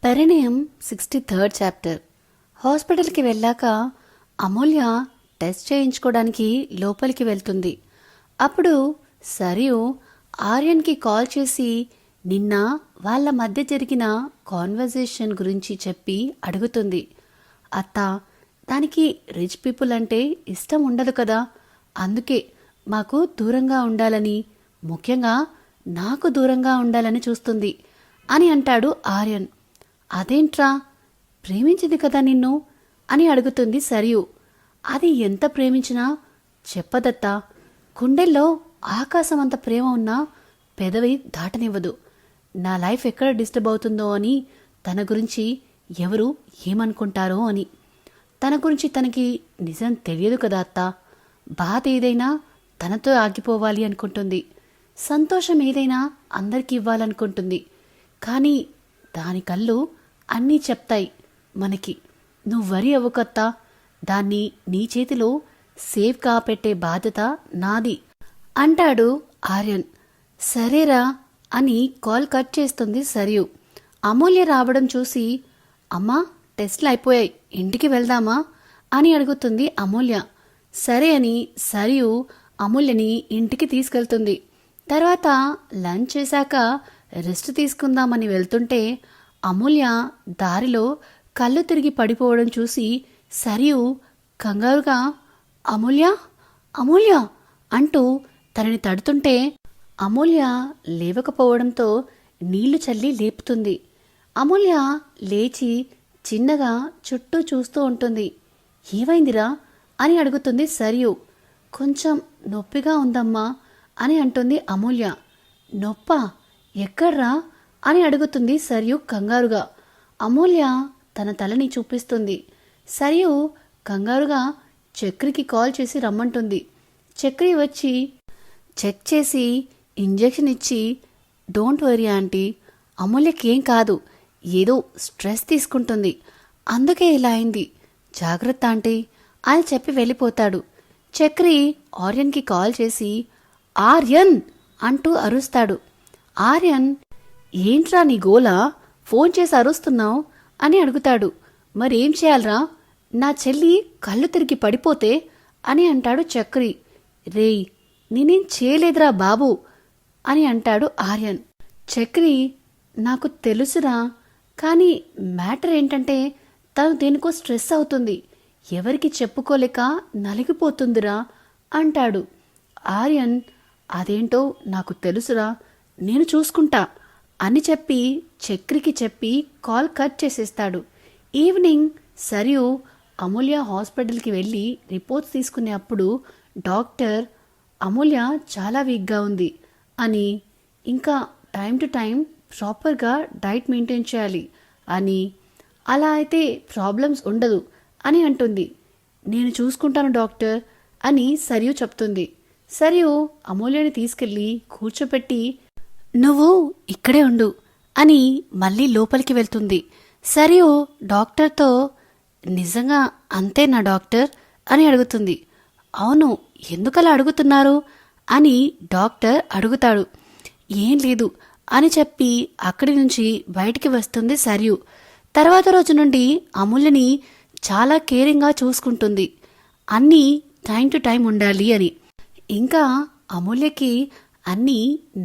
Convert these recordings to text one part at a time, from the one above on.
పరిణయం 63rd chapter. హాస్పిటల్కి వెళ్ళాక అమూల్య test చేయించుకోవడానికి లోపలికి వెళ్తుంది. అప్పుడు సరియు ఆర్యన్కి కాల్ చేసి నిన్న వాళ్ళ మధ్య జరిగిన కాన్వర్జేషన్ గురించి చెప్పి అడుగుతుంది. అత్త, దానికి రిచ్ పీపుల్ అంటే ఇష్టం ఉండదు కదా, అందుకే మాకు దూరంగా ఉండాలని, ముఖ్యంగా నాకు దూరంగా ఉండాలని చూస్తుంది అని అంటాడు ఆర్యన్. అదేంట్రా, ప్రేమించింది కదా నిన్ను అని అడుగుతుంది సరియు. అది ఎంత ప్రేమించినా చెప్పదత్తా, గుండెల్లో ఆకాశం అంత ప్రేమ ఉన్నా పెదవి దాటనివ్వదు. నా లైఫ్ ఎక్కడ డిస్టర్బ్ అవుతుందో అని, తన గురించి ఎవరు ఏమనుకుంటారో అని. తన గురించి తనకి నిజం తెలియదు కదా అత్తా. బాధ ఏదైనా తనతో ఆగిపోవాలి అనుకుంటుంది, సంతోషం ఏదైనా అందరికీ ఇవ్వాలనుకుంటుంది. కానీ దాని కళ్ళు అన్నీ చెప్తాయి మనకి. నువ్వు వరి అవ్వకత్తా, దాన్ని నీ చేతిలో సేఫ్గా పెట్టే బాధ్యత నాది అంటాడు ఆర్యన్. సరేరా అని కాల్ కట్ చేస్తుంది సరియు. అమూల్య రావడం చూసి, అమ్మా టెస్ట్లు అయిపోయాయి, ఇంటికి వెళ్దామా అని అడుగుతుంది అమూల్య. సరే అని సరియు అమూల్యని ఇంటికి తీసుకెళ్తుంది. తర్వాత లంచ్ చేశాక రెస్ట్ తీసుకుందామని వెళ్తుంటే అమూల్య దారిలో కళ్ళు తిరిగి పడిపోవడం చూసి సరియు కంగారుగా అమూల్య అమూల్య అంటూ తనని తడుతుంటే అమూల్య లేవకపోవడంతో నీళ్లు చల్లి లేపుతుంది. అమూల్య లేచి చిన్నగా చుట్టూ చూస్తూ ఉంటుంది. ఏమైందిరా అని అడుగుతుంది సరియు. కొంచెం నొప్పిగా ఉందమ్మా అని అంటుంది అమూల్య. నొప్పా, ఎక్కడ్రా అని అడుగుతుంది సరియు కంగారుగా. అమూల్య తన తలని చూపిస్తుంది. సరియు కంగారుగా చక్రికి కాల్ చేసి రమ్మంటుంది. చక్రి వచ్చి చెక్ చేసి ఇంజెక్షన్ ఇచ్చి, డోంట్ వరీ ఆంటీ, అమూల్యకేం కాదు, ఏదో స్ట్రెస్ తీసుకుంటుంది, అందుకే ఇలా అయింది, జాగ్రత్త ఆంటీ అని చెప్పి వెళ్ళిపోతాడు. చక్రి ఆర్యన్కి కాల్ చేసి ఆర్యన్ అంటూ అరుస్తాడు. ఆర్యన్, ఏంట్రా నీ గోలా, ఫోన్ చేసి అరుస్తున్నావు అని అడుగుతాడు. మరేం చేయాలరా, నా చెల్లి కళ్ళు తిరిగి పడిపోతే అని అంటాడు చక్రి. రేయ్, నేనేం చేయలేదురా బాబు అని అంటాడు ఆర్యన్. చక్రి, నాకు తెలుసురా, కానీ మ్యాటర్ ఏంటంటే తను దేనికో స్ట్రెస్ అవుతుంది, ఎవరికి చెప్పుకోలేక నలిగిపోతుందిరా అంటాడు. ఆర్యన్, అదేంటో నాకు తెలుసురా, నేను చూసుకుంటా అని చెప్పి చక్రికి చెప్పి కాల్ కట్ చేసేస్తాడు. ఈవినింగ్ సరియు అమూల్య హాస్పిటల్కి వెళ్ళి రిపోర్ట్స్ తీసుకునే అప్పుడు డాక్టర్ అమూల్య చాలా వీక్గా ఉంది అని, ఇంకా టైం టు టైం ప్రాపర్గా డైట్ మెయింటైన్ చేయాలి అని, అలా అయితే ప్రాబ్లమ్స్ ఉండదు అని అంటుంది. నేను చూసుకుంటాను డాక్టర్ అని సరియు చెప్తుంది. సరియు అమూల్యని తీసుకెళ్ళి కూర్చోపెట్టి నువ్వు ఇక్కడే ఉండు అని మళ్ళీ లోపలికి వెళ్తుంది. సరియు డాక్టర్తో నిజంగా అంతేనా డాక్టర్ అని అడుగుతుంది. అవును, ఎందుకలా అడుగుతున్నారు అని డాక్టర్ అడుగుతాడు. ఏం లేదు అని చెప్పి అక్కడి నుంచి బయటికి వస్తుంది సరియు. తర్వాత రోజు నుండి అమూల్యని చాలా కేరింగ్గా చూసుకుంటుంది, అన్నీ టైం టు టైం ఉండాలి అని. ఇంకా అమూల్యకి అన్నీ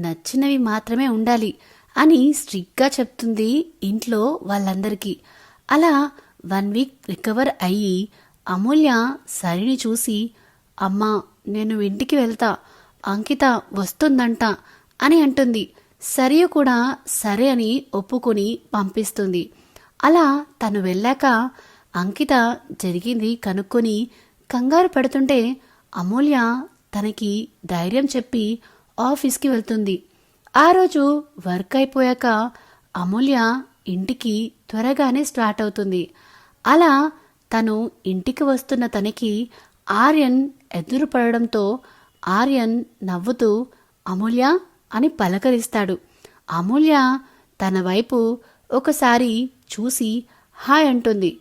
నచ్చినవి మాత్రమే ఉండాలి అని స్ట్రిక్ట్గా చెప్తుంది ఇంట్లో వాళ్ళందరికీ. అలా 1 వీక్ రికవర్ అయ్యి అమూల్య సరిని చూసి, అమ్మా నేను ఇంటికి వెళ్తా, అంకిత వస్తుందంట అని అంటుంది. సరియు కూడా సరే అని ఒప్పుకొని పంపిస్తుంది. అలా తను వెళ్ళాక అంకిత జరిగింది కనుక్కొని కంగారు పడుతుంటే అమూల్య తనకి ధైర్యం చెప్పి ఆఫీస్కి వెళ్తుంది. ఆ రోజు వర్క్ అయిపోయాక అమూల్య ఇంటికి త్వరగానే స్టార్ట్ అవుతుంది. అలా తను ఇంటికి వస్తున్న తనకి ఆర్యన్ ఎదురుపడడంతో ఆర్యన్ నవ్వుతూ అమూల్య అని పలకరిస్తాడు. అమూల్య తన వైపు ఒకసారి చూసి హాయ్ అంటుంది.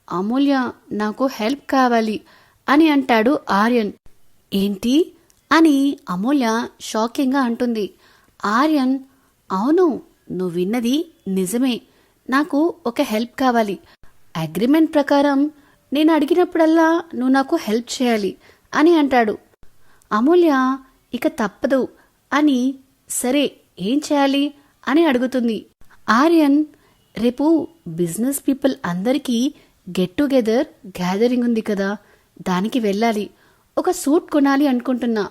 అమూల్య, నాకు హెల్ప్ కావాలి అని అంటాడు ఆర్యన్. ఏంటి అని అమూల్య షాకింగ్గా అంటుంది. ఆర్యన్, అవును, నువ్వు విన్నది నిజమే, నాకు ఒక హెల్ప్ కావాలి. అగ్రిమెంట్ ప్రకారం నేను అడిగినప్పుడల్లా నువ్వు నాకు హెల్ప్ చేయాలి అని అంటాడు. అమూల్య ఇక తప్పదు అని సరే ఏం చేయాలి అని అడుగుతుంది. ఆర్యన్ రేపు బిజినెస్ పీపుల్ అందరికీ గెట్ టుగెదర్ గ్యాదరింగ్ ఉంది కదా, దానికి వెళ్ళాలి. ఒక సూట్ కొనాలి అనుకుంటున్నా.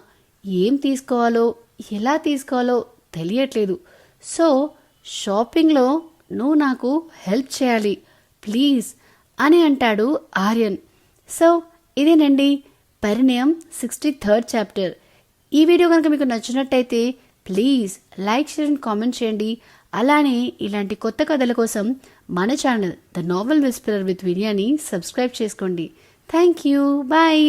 ఏం తీసుకోవాలో ఎలా తీసుకోవాలో తెలియట్లేదు. సో షాపింగ్లో నువ్వు నాకు హెల్ప్ చేయాలి ప్లీజ్ అని అంటాడు ఆర్యన్. సో ఇదేనండి పరిణయం 63rd చాప్టర్. ఈ వీడియో కనుక మీకు నచ్చినట్టయితే please like, share and comment చేయండి. అలానే ఇలాంటి కొత్త కథల కోసం మన channel the novel whisperer with Viniyani subscribe చేసుకోండి. Thank you. బాయ్.